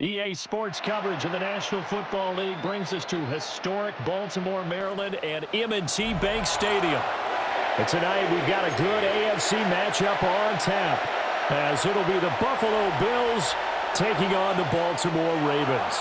EA Sports coverage of the National Football League brings us to historic Baltimore, Maryland, and M&T Bank Stadium. And tonight we've got a good AFC matchup on tap, as it'll be the Buffalo Bills taking on the Baltimore Ravens.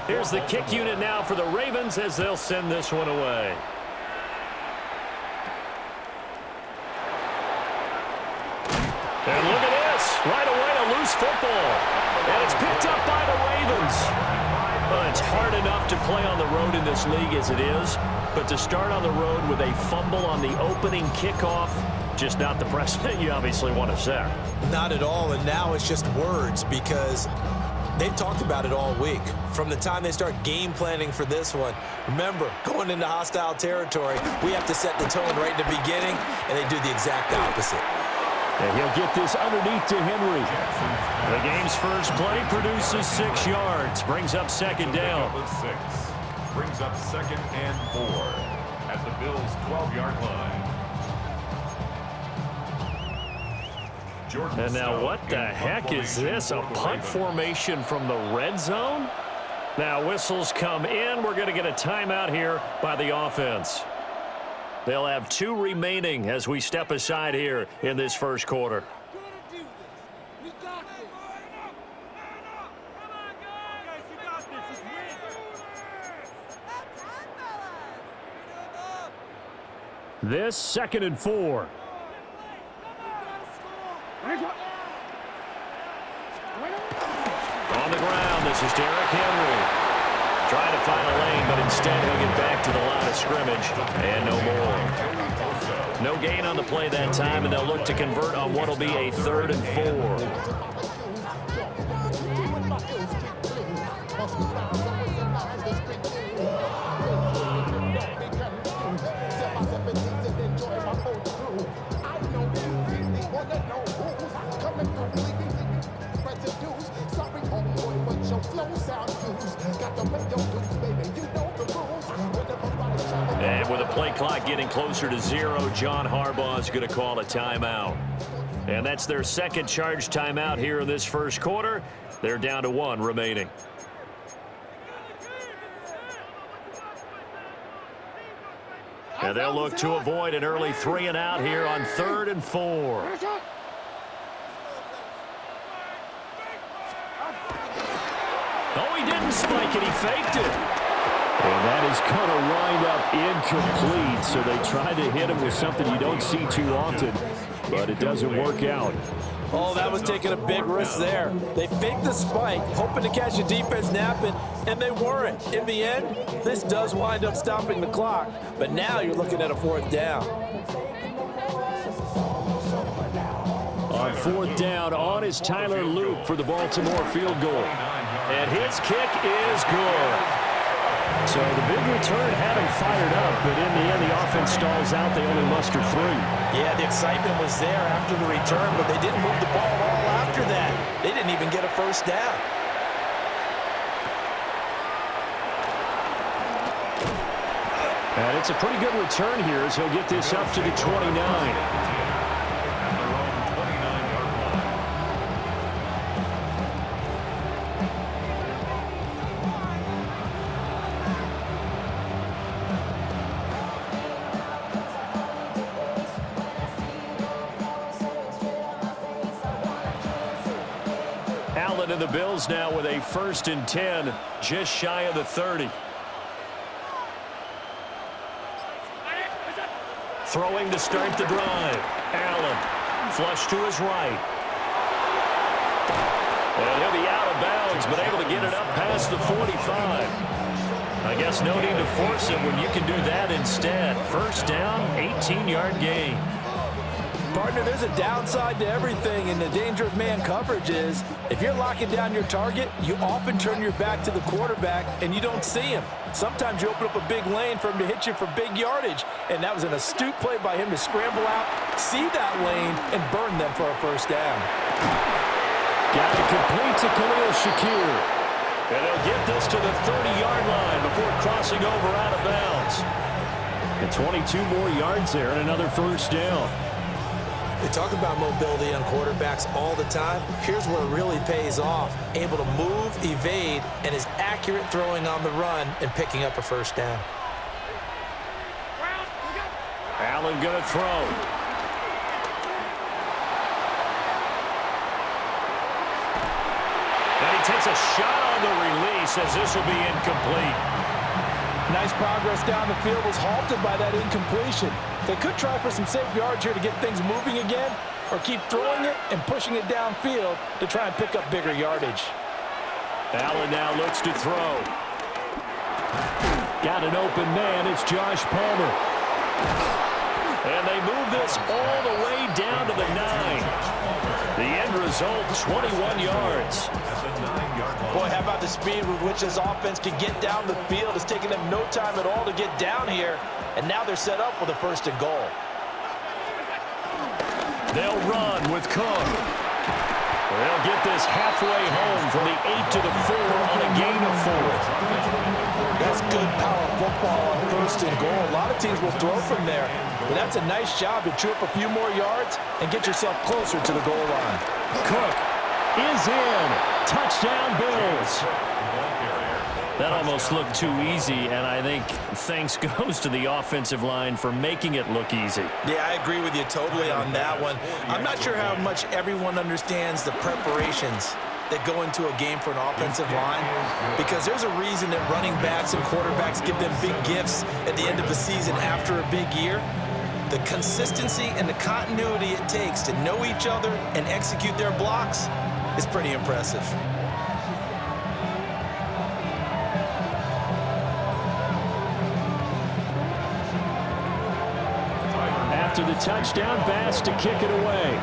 Here's the kick unit now for the Ravens as they'll send this one away. And look at this. Right away, a loose football. And it's picked up by the Ravens. Well, it's hard enough to play on the road in this league as it is, but to start on the road with a fumble on the opening kickoff, just not the precedent you obviously want to set. Not at all, and now it's just words because they've talked about it all week. From the time they start game planning for this one, remember, going into hostile territory, we have to set the tone right in the beginning, and they do the exact opposite. And he'll get this underneath to Henry. The game's first play produces 6 yards, brings up second down. Brings up second and 4 at the Bills' 12-yard line. And now what the heck is this? A punt formation from the red zone? Now whistles come in. We're going to get a timeout here by the offense. They'll have 2 remaining as we step aside here in this first quarter. This second and 4. On the ground, this is Derrick Henry. Trying to find a lane, but instead he'll get back to the line of scrimmage, and no more. No gain on the play that time, and they'll look to convert on what will be a 3rd and 4. And with the play clock getting closer to 0, John Harbaugh is going to call a timeout. And that's their second charge timeout here in this first quarter. They're down to 1 remaining. And they'll look to avoid an early 3 and out here on 3rd and 4. Oh, he didn't spike it. He faked it. And that is going to wind up incomplete. So they tried to hit him with something you don't see too often, but it doesn't work out. Oh, that was taking a big risk there. They faked the spike, hoping to catch a defense napping, and they weren't. In the end, this does wind up stopping the clock, but now you're looking at a 4th down. On 4th down, on is Tyler Luke for the Baltimore field goal. And his kick is good. So the big return had him fired up, but in the end, the offense stalls out. They only muster 3. Yeah, the excitement was there after the return, but they didn't move the ball at all after that. They didn't even get a 1st down. And it's a pretty good return here as he'll get this up to the 29. And the Bills now with a 1st and 10, just shy of the 30. Throwing to start the drive. Allen, flush to his right. And he'll be out of bounds, but able to get it up past the 45. I guess no need to force it when you can do that instead. 1st down, 18-yard gain. Partner, there's a downside to everything, and the danger of man coverage is if you're locking down your target, you often turn your back to the quarterback and you don't see him. Sometimes you open up a big lane for him to hit you for big yardage, and that was an astute play by him to scramble out, see that lane, and burn them for a 1st down. Got it complete to Khalil Shakir. And they'll get this to the 30-yard line before crossing over out of bounds. And 22 more yards there and another first down. We talk about mobility on quarterbacks all the time. Here's where it really pays off. Able to move, evade, and is accurate throwing on the run and picking up a first down. Allen going to throw. And he takes a shot on the release as this will be incomplete. Nice progress down the field was halted by that incompletion. They could try for some safe yards here to get things moving again, or keep throwing it and pushing it downfield to try and pick up bigger yardage. Allen now looks to throw. Got an open man. It's Josh Palmer. And they move this all the way down to the 9. The end result, 21 yards. Boy, how about the speed with which this offense can get down the field? It's taken them no time at all to get down here, and now they're set up with a first and goal. They'll run with Cook. They'll get this halfway home from the 8 to the 4 on a gain of 4. That's good power football on first and goal. A lot of teams will throw from there, but that's a nice job to chew up a few more yards and get yourself closer to the goal line. Cook is in. Touchdown, Bills. That almost looked too easy, and I think thanks goes to the offensive line for making it look easy. Yeah, I agree with you totally on that one. I'm not sure how much everyone understands the preparations that go into a game for an offensive line, because there's a reason that running backs and quarterbacks give them big gifts at the end of the season after a big year. The consistency and the continuity it takes to know each other and execute their blocks is pretty impressive. After the touchdown pass to kick it away.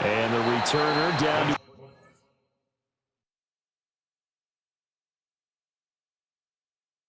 And the returner down to